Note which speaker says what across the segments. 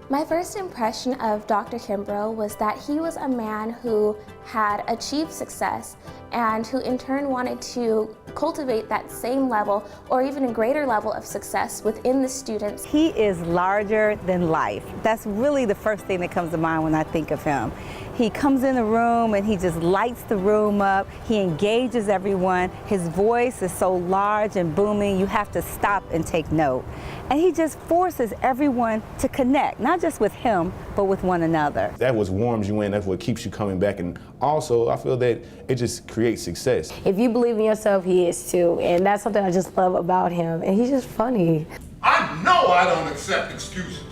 Speaker 1: My first impression of Dr. Kimbrough was that he was a man who had achieved success and who in turn wanted to cultivate that same level or even a greater level of success within the students.
Speaker 2: He is larger than life. That's really the first thing that comes to mind when I think of him. He comes in the room and he just lights the room up. He engages everyone. His voice is so large and booming, you have to stop and take note. And he just forces everyone to connect, not just with him, but with one another.
Speaker 3: That's what warms you in, that's what keeps you coming back, and also I feel that it just creates success.
Speaker 4: If you believe in yourself, he is too, and that's something I just love about him, and he's just funny.
Speaker 5: I know I don't accept excuses.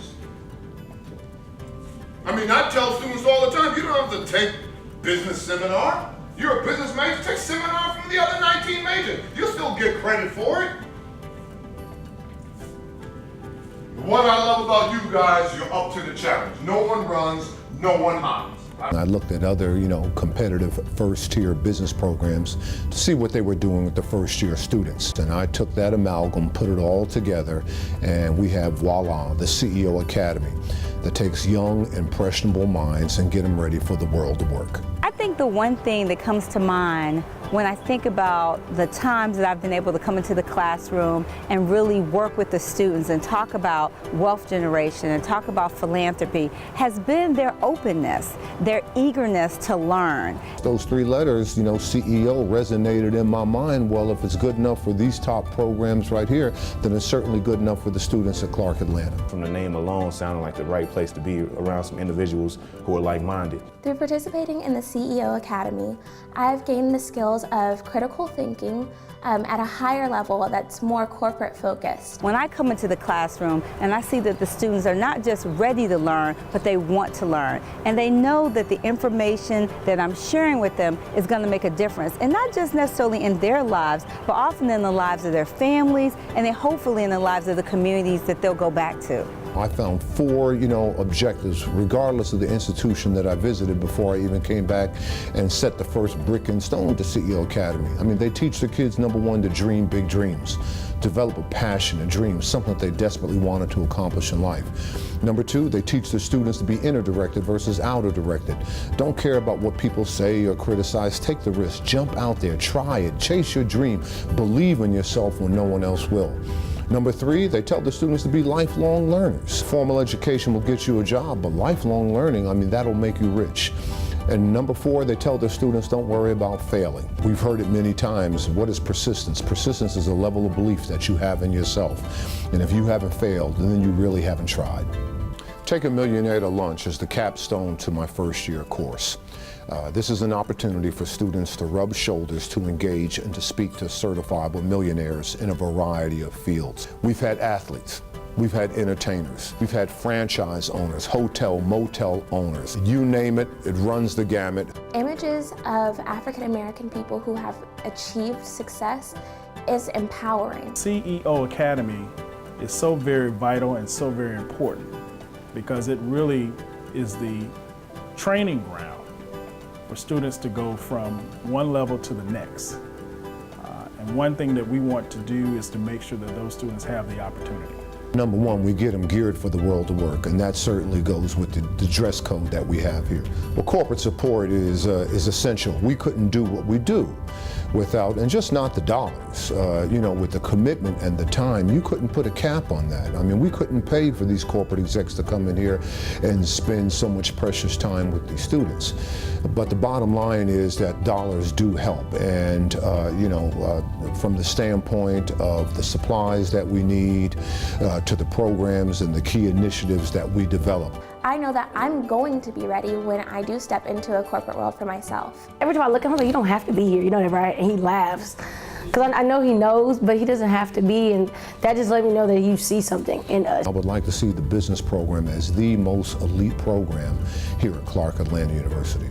Speaker 5: I mean, I tell students all the time, you don't have to take business seminar. You're a business major, take seminar from the other 19 majors. You'll still get credit for it. What I love about you guys, you're up to the challenge. No one runs, no one hides.
Speaker 6: I looked at other, competitive first-tier business programs to see what they were doing with the first-year students. And I took that amalgam, put it all together, and we have, voila, the CEO Academy that takes young, impressionable minds and get them ready for the world of work.
Speaker 2: I think the one thing that comes to mind when I think about the times that I've been able to come into the classroom and really work with the students and talk about wealth generation and talk about philanthropy has been their openness, their eagerness to learn.
Speaker 6: Those three letters, CEO, resonated in my mind. Well, if it's good enough for these top programs right here, then it's certainly good enough for the students at Clark Atlanta.
Speaker 3: From the name alone, sounded like the right place to be around some individuals who are like-minded.
Speaker 1: Through participating in the CEO Academy, I've gained the skills of critical thinking at a higher level that's more corporate focused.
Speaker 2: When I come into the classroom and I see that the students are not just ready to learn, but they want to learn. And they know that the information that I'm sharing with them is going to make a difference. And not just necessarily in their lives, but often in the lives of their families and then hopefully in the lives of the communities that they'll go back to.
Speaker 6: I found four, objectives, regardless of the institution that I visited before I even came back and set the first brick and stone to CEO Academy. I mean, they teach the kids, number one, to dream big dreams, develop a passion and dream, something that they desperately wanted to accomplish in life. Number two, they teach the students to be inner-directed versus outer-directed. Don't care about what people say or criticize. Take the risk, jump out there, try it, chase your dream, believe in yourself when no one else will. Number three, they tell the students to be lifelong learners. Formal education will get you a job, but lifelong learning, that'll make you rich. And number four, they tell their students, don't worry about failing. We've heard it many times. What is persistence? Persistence is a level of belief that you have in yourself. And if you haven't failed, then you really haven't tried. Take a Millionaire to Lunch is the capstone to my first year course. This is an opportunity for students to rub shoulders, to engage, and to speak to certifiable millionaires in a variety of fields. We've had athletes, we've had entertainers, we've had franchise owners, hotel, motel owners. You name it, it runs the gamut.
Speaker 1: Images of African American people who have achieved success is empowering.
Speaker 7: CEO Academy is so very vital and so very important because it really is the training ground for students to go from one level to the next. And one thing that we want to do is to make sure that those students have the opportunity.
Speaker 6: Number one, we get them geared for the world of work, and that certainly goes with the dress code that we have here. Well, corporate support is essential. We couldn't do what we do without, and just not the dollars, with the commitment and the time. You couldn't put a cap on that. We couldn't pay for these corporate execs to come in here and spend so much precious time with these students. But the bottom line is that dollars do help, and from the standpoint of the supplies that we need, to the programs and the key initiatives that we develop.
Speaker 1: I know that I'm going to be ready when I do step into a corporate world for myself.
Speaker 4: Every time I look at him, I'm like, you don't have to be here, you know that, right? And he laughs. Because I know he knows, but he doesn't have to be, and that just let me know that you see something in us.
Speaker 6: I would like to see the business program as the most elite program here at Clark Atlanta University.